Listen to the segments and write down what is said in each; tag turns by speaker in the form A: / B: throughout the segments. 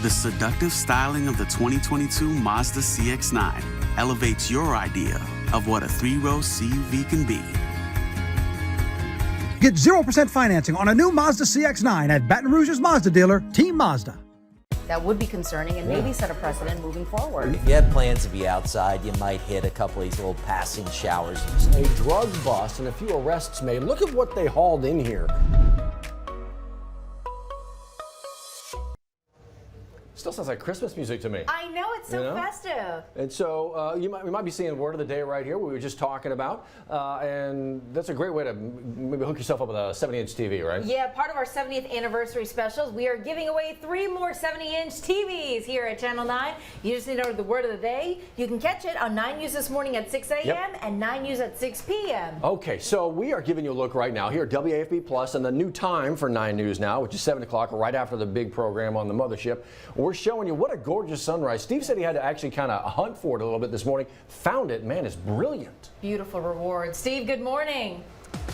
A: The seductive styling of the 2022 Mazda CX-9 elevates your idea of what a three-row CUV can be.
B: Get 0% financing on a new Mazda CX-9 at Baton Rouge's Mazda dealer, Team Mazda.
C: That would be concerning and maybe set a precedent moving forward.
D: If you had plans to be outside, you might hit a couple of these little passing showers.
E: A drug bust and a few arrests made. Look at what they hauled in here. Still sounds like Christmas music to me.
C: I know, it's so festive.
E: And so we might be seeing word of the day right here, what we were just talking about. And that's a great way to maybe hook yourself up with a 70-inch TV, right?
C: Yeah, part of our 70th anniversary specials, we are giving away 3 more 70-inch TVs here at Channel 9. You just need to know the word of the day. You can catch it on 9 News this morning at 6 a.m. and 9 News at 6 p.m.
E: Okay, so we are giving you a look right now here at WAFB Plus and the new time for 9 News now, which is 7 o'clock right after the big program on the mothership. We're showing you what a gorgeous sunrise. Steve said he had to actually kind of hunt for it a little bit this morning. Found it. Man, it's brilliant.
C: Beautiful reward. Steve, good morning.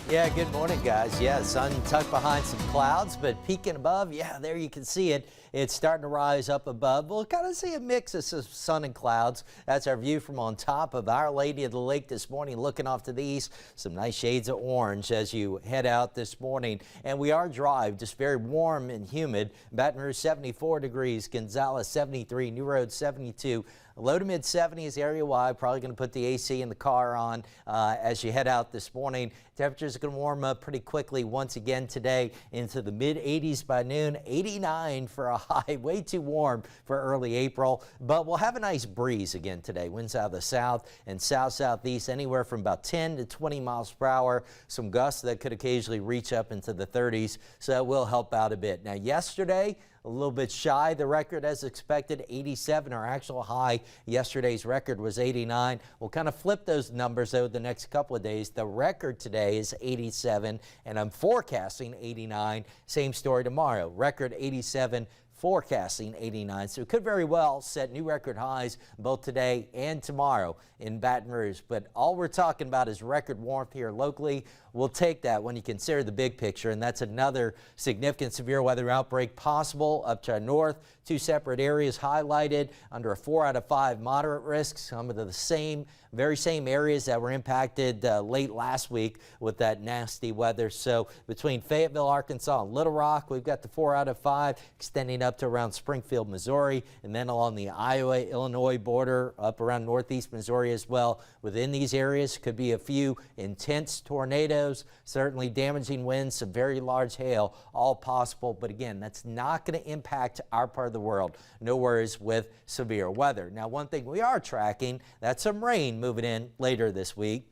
D: Yeah, good morning, guys. Yeah, sun tucked behind some clouds, but peeking above, yeah, there you can see it. It's starting to rise up above. We'll kind of see a mix of some sun and clouds. That's our view from on top of Our Lady of the Lake this morning, looking off to the east. Some nice shades of orange as you head out this morning. And we are dry, just very warm and humid. Baton Rouge 74 degrees, Gonzales 73, New Road 72. Low to mid 70s area-wide. Probably going to put the AC in the car on as you head out this morning. Temperatures are going to warm up pretty quickly once again today into the mid 80s by noon. 89 for a high. Way too warm for early April, but we'll have a nice breeze again today. Winds out of the south and south-southeast anywhere from about 10 to 20 miles per hour. Some gusts that could occasionally reach up into the 30s, so that will help out a bit. Now yesterday, a little bit shy the record as expected, 87. Our actual high, yesterday's record was 89. We'll kind of flip those numbers over the next couple of days. The record today is 87, and I'm forecasting 89. Same story tomorrow. Record 87. Forecasting 89, so it could very well set new record highs both today and tomorrow in Baton Rouge. But all we're talking about is record warmth here locally. We'll take that when you consider the big picture, and that's another significant severe weather outbreak possible up to our north. 2 separate areas highlighted under a 4 out of 5 moderate risk. Some of the very same areas that were impacted late last week with that nasty weather. So between Fayetteville, Arkansas and Little Rock, we've got the 4 out of 5 extending up to around Springfield, Missouri, and then along the Iowa-Illinois border up around northeast Missouri as well. Within these areas could be a few intense tornadoes, certainly damaging winds, some very large hail, all possible. But again, that's not going to impact our part of the world. No worries with severe weather. Now, one thing we are tracking, that's some rain moving in later this week.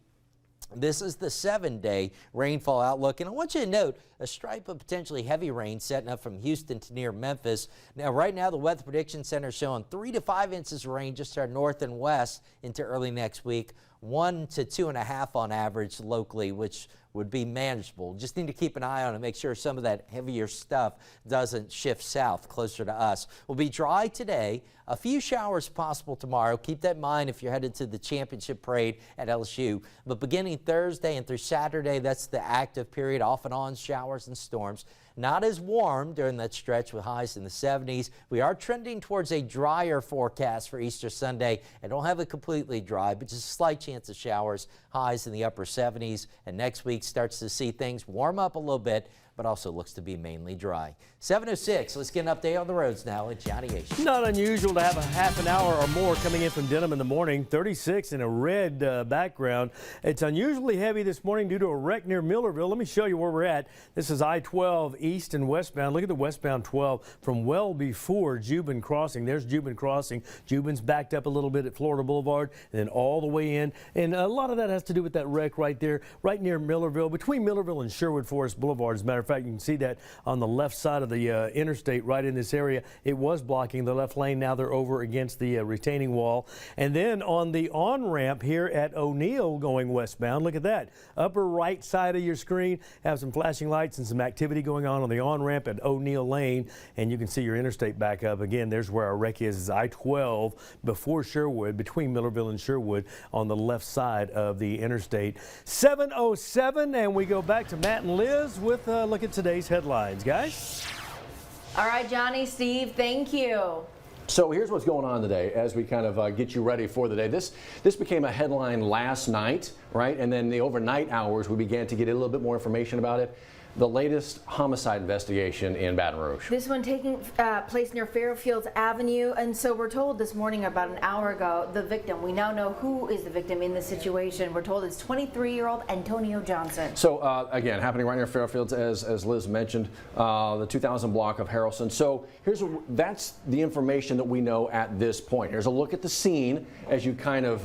D: This is the 7-day rainfall outlook, and I want you to note a stripe of potentially heavy rain setting up from Houston to near Memphis. Now, right now, the Weather Prediction Center is showing 3 to 5 inches of rain just to our north and west into early next week. 1 to 2.5 on average locally, which would be manageable. Just need to keep an eye on it, make sure some of that heavier stuff doesn't shift south closer to us. We'll be dry today. A few showers possible tomorrow. Keep that in mind if you're headed to the championship parade at LSU. But beginning Thursday and through Saturday, that's the active period, off and on showers and storms. Not as warm during that stretch with highs in the 70s. We are trending towards a drier forecast for Easter Sunday. I don't have it completely dry, but just a slight chance of showers, highs in the upper 70s. And next week starts to see things warm up a little bit, but also looks to be mainly dry. 7:06, let's get an update on the roads now with Johnny H.
F: Not unusual to have a half an hour or more coming in from Denham in the morning. 36 in a red background. It's unusually heavy this morning due to a wreck near Millerville. Let me show you where we're at. This is I-12 east and westbound. Look at the westbound 12 from well before Jubin Crossing. There's Jubin Crossing. Jubin's backed up a little bit at Florida Boulevard and then all the way in. And a lot of that has to do with that wreck right there, right near Millerville, between Millerville and Sherwood Forest Boulevard. As a matter of fact, you can see that on the left side of the interstate right in this area. It was blocking the left lane. Now they're over against the retaining wall. And then on the on-ramp here at O'Neill going westbound, look at that. Upper right side of your screen, have some flashing lights and some activity going on the on-ramp at O'Neill Lane. And you can see your interstate back up. Again, there's where our wreck is I-12 before Sherwood, between Millerville and Sherwood on the left side of the interstate. 7:07, and we go back to Matt and Liz with a look at today's headlines, guys.
C: All right, Johnny, Steve, thank you.
E: So here's what's going on today as we kind of get you ready for the day. This became a headline last night, right? And then the overnight hours, we began to get a little bit more information about it. The latest homicide investigation in Baton Rouge.
C: This one taking place near Fairfields Avenue, and so we're told this morning, about an hour ago, the victim, we now know who is the victim in this situation. We're told it's 23-year-old Antonio Johnson.
E: So again, happening right near Fairfields, as Liz mentioned, the 2000 block of Harrelson. So that's the information that we know at this point. Here's a look at the scene as you kind of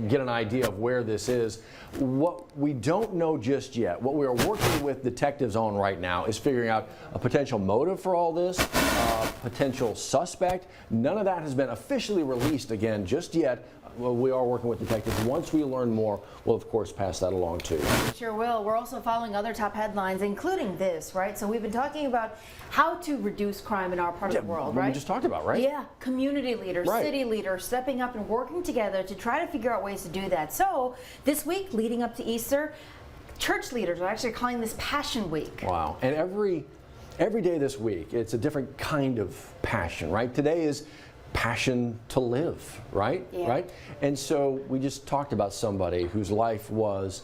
E: get an idea of where this is. What we don't know just yet, what we're working with detectives on right now, is figuring out a potential motive for all this, potential suspect. None of that has been officially released again just yet. Well, we are working with detectives. Once we learn more, we'll of course pass that along too.
C: Sure will. We're also following other top headlines, including this, right? So we've been talking about how to reduce crime in our part of the world, right?
E: We just talked about, right?
C: Yeah, community leaders,
E: Right.
C: city leaders stepping up and working together to try to figure out ways to do that. So this week, leading up to Easter, church leaders are actually calling this Passion Week.
E: Wow. And every day this week, it's a different kind of passion, right? Today is passion to live, right?
C: Yeah.
E: Right? And so we just talked about somebody whose life was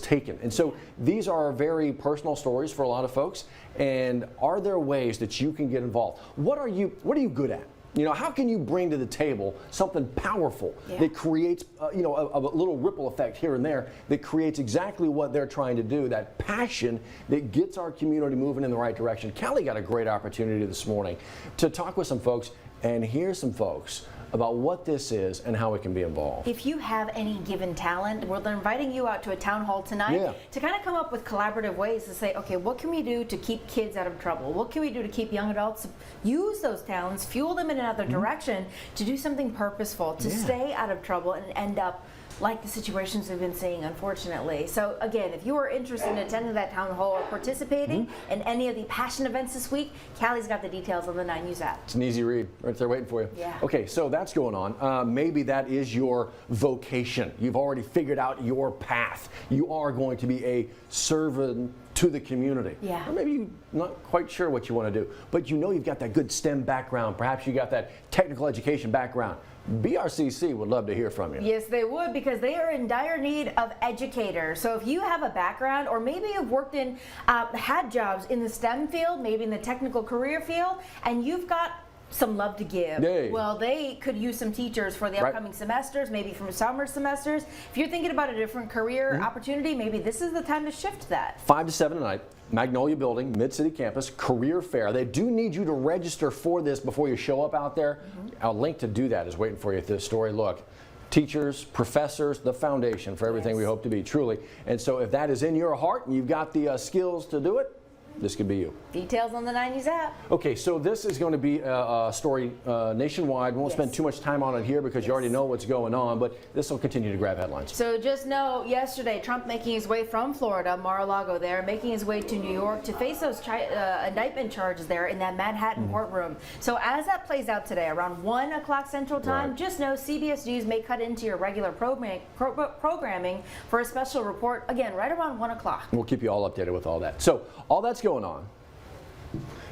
E: taken. And so these are very personal stories for a lot of folks. And are there ways that you can get involved? What are you good at? You know, how can you bring to the table something powerful that creates, a little ripple effect here and there that creates exactly what they're trying to do, that passion that gets our community moving in the right direction? Callie got a great opportunity this morning to talk with some folks and hear some folks about what this is and how it can be involved.
C: If you have any given talent, we're inviting you out to a town hall tonight to kind of come up with collaborative ways to say, okay, what can we do to keep kids out of trouble? What can we do to keep young adults, use those talents, fuel them in another direction to do something purposeful, to stay out of trouble and end up like the situations we've been seeing, unfortunately. So again, if you are interested in attending that town hall or participating in any of the passion events this week, Callie's got the details on the 9 News app.
E: It's an easy read right there waiting for you.
C: Yeah.
E: Okay, so that's going on. Maybe that is your vocation. You've already figured out your path. You are going to be a servant to the community.
C: Yeah.
E: Or maybe you're not quite sure what you want to do, but you know you've got that good STEM background. Perhaps you got that technical education background. BRCC would love to hear from you.
C: Yes, they would, because they are in dire need of educators. So if you have a background, or maybe you've worked in, had jobs in the STEM field, maybe in the technical career field, and you've got some love to give.
E: Yay.
C: Well, they could use some teachers for the upcoming semesters, maybe from summer semesters. If you're thinking about a different career opportunity, maybe this is the time to shift that.
E: 5 to 7 tonight, Magnolia Building, Mid-City Campus, career fair. They do need you to register for this before you show up out there. A link to do that is waiting for you at this story. Look, teachers, professors, the foundation for everything we hope to be, truly. And so if that is in your heart and you've got the skills to do it, this could be you.
C: Details on the 9 News app.
E: Okay, so this is going to be a story nationwide. We won't spend too much time on it here because you already know what's going on, but this will continue to grab headlines.
C: So just know, yesterday, Trump making his way from Florida, Mar-a-Lago there, making his way to New York to face those indictment charges there in that Manhattan courtroom. So as that plays out today, around 1 o'clock Central Time, just know CBS News may cut into your regular programming for a special report, again, right around 1 o'clock.
E: We'll keep you all updated with all that. So all that's going on.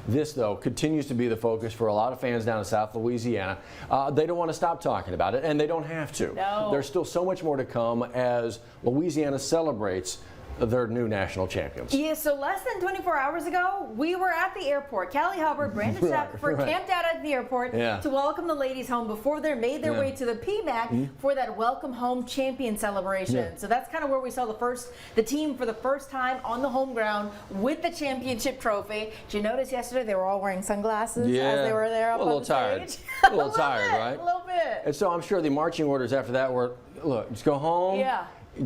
E: This, though, continues to be the focus for a lot of fans down in South Louisiana. They don't want to stop talking about it, and they don't have to.
C: No.
E: There's still so much more to come as Louisiana celebrates their new national champions.
C: Yeah, so less than 24 hours ago, we were at the airport. Callie Hubbard, Brandon Shackelford camped out at the airport to welcome the ladies home before they made their way to the PMAC for that welcome home champion celebration. So that's kind of where we saw the team for the first time on the home ground with the championship trophy. Did you notice yesterday they were all wearing sunglasses as they were there up
E: a little
C: on the
E: tired.
C: stage?
E: A little tired, right?
C: A little bit.
E: And so I'm sure the marching orders after that were, look, just go home.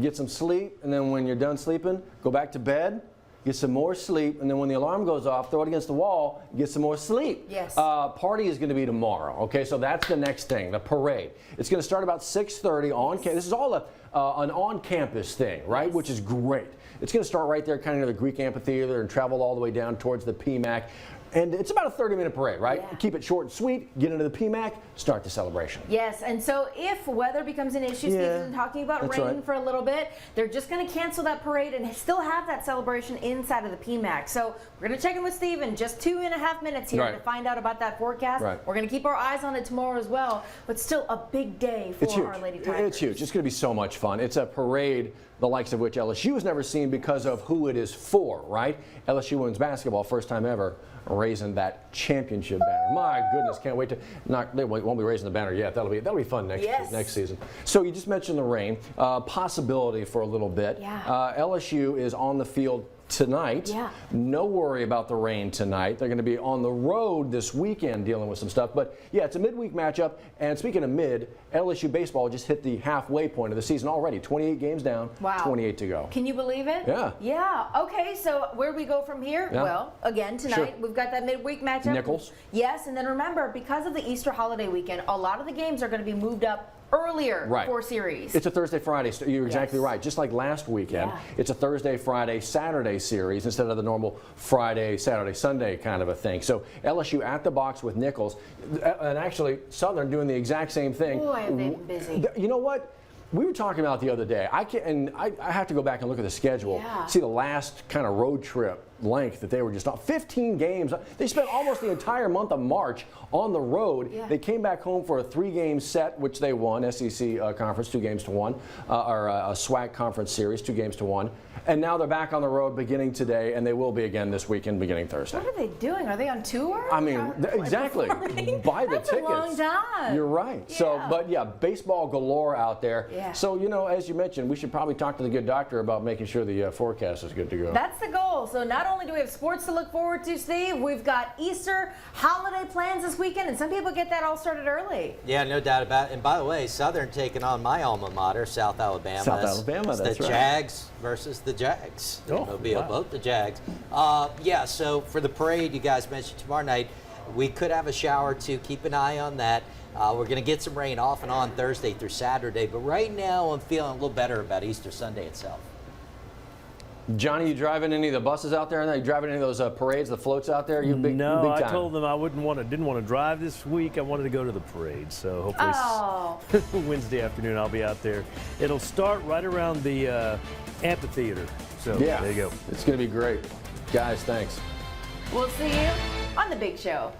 E: Get some sleep, and then when you're done sleeping, go back to bed, get some more sleep, and then when the alarm goes off, throw it against the wall, get some more sleep.
C: Yes.
E: Party is going to be tomorrow, okay? So that's the next thing, the parade. It's going to start about 6:30 on campus. This is all an on-campus thing, right? Which is great. It's going to start right there kind of near the Greek amphitheater and travel all the way down towards the PMAC. And it's about a 30-minute parade, right?
C: Yeah.
E: Keep it short and sweet, get into the PMAC, start the celebration.
C: Yes, and so if weather becomes an issue, Steve's been talking about
E: that's
C: rain
E: right.
C: for a little bit, they're just going to cancel that parade and still have that celebration inside of the PMAC. So we're going to check in with Steve in just 2.5 minutes here
E: Right.
C: to find out about that forecast.
E: Right.
C: We're going to keep our eyes on it tomorrow as well, but still a big day for
E: It's huge.
C: Our Lady Tigers.
E: It's huge. It's going to be so much fun. It's a parade the likes of which LSU has never seen because of who it is for, right? LSU women's basketball, first time ever, raising that championship banner. My goodness, can't wait to they won't be raising the banner yet. That'll be fun next season. So you just mentioned the rain, possibility for a little bit.
C: Yeah.
E: LSU is on the field tonight.
C: Yeah.
E: No worry about the rain tonight. They're going to be on the road this weekend dealing with some stuff. But yeah, it's a midweek matchup. And speaking of mid, LSU baseball just hit the halfway point of the season already. 28 games down,
C: Wow.
E: 28 to go.
C: Can you believe it?
E: Yeah.
C: Yeah. Okay, so where do we go from here?
E: Yeah.
C: Well, again, tonight
E: Sure.
C: we've got that midweek matchup.
E: Nichols.
C: Yes, and then remember, because of the Easter holiday weekend, a lot of the games are going to be moved up earlier
E: Right.
C: for series.
E: It's a Thursday, Friday. You're exactly
C: Yes.
E: right. Just like last weekend,
C: Yeah.
E: it's a Thursday, Friday, Saturday series instead of the normal Friday, Saturday, Sunday kind of a thing. So LSU at the box with Nichols, and actually Southern doing the exact same thing.
C: Boy, have they been busy.
E: You know what? We were talking about the other day. I have to go back and look at the schedule,
C: Yeah.
E: see the last kind of road trip length that they were just on. 15 games. They spent almost the entire month of March on the road.
C: Yeah.
E: They came back home for a 3-game set, which they won, SEC conference, 2-1, or a SWAC conference series, 2-1. And now they're back on the road beginning today, and they will be again this weekend beginning Thursday.
C: What are they doing? Are they on tour?
E: I mean, exactly. Buy the
C: That's
E: tickets.
C: a long time.
E: You're right. So,
C: Yeah.
E: but yeah, baseball galore out there.
C: Yeah.
E: So, as you mentioned, we should probably talk to the good doctor about making sure the forecast is good to go.
C: That's the goal. So not only do we have sports to look forward to, Steve, we've got Easter holiday plans this weekend, and some people get that all started early.
D: Yeah, no doubt about it. And by the way, Southern taking on my alma mater, South Alabama.
E: South Alabama,
D: It's
E: that's
D: the
E: right.
D: Jags versus the Jags.
E: Oh,
D: It'll be
E: wow.
D: both the Jags. Yeah, so for the parade you guys mentioned tomorrow night, we could have a shower too. Keep an eye on that. We're going to get some rain off and on Thursday through Saturday, but right now I'm feeling a little better about Easter Sunday itself.
E: Johnny, you driving any of the buses out there? Are you driving any of those parades, the floats out there? You big,
F: No,
E: big
F: I
E: time.
F: told them I didn't want to drive this week. I wanted to go to the parade. So hopefully
C: Oh.
F: Wednesday afternoon I'll be out there. It'll start right around the amphitheater. So
E: Yeah,
F: there you go.
E: It's going to be great. Guys, thanks.
C: We'll see you on The Big Show.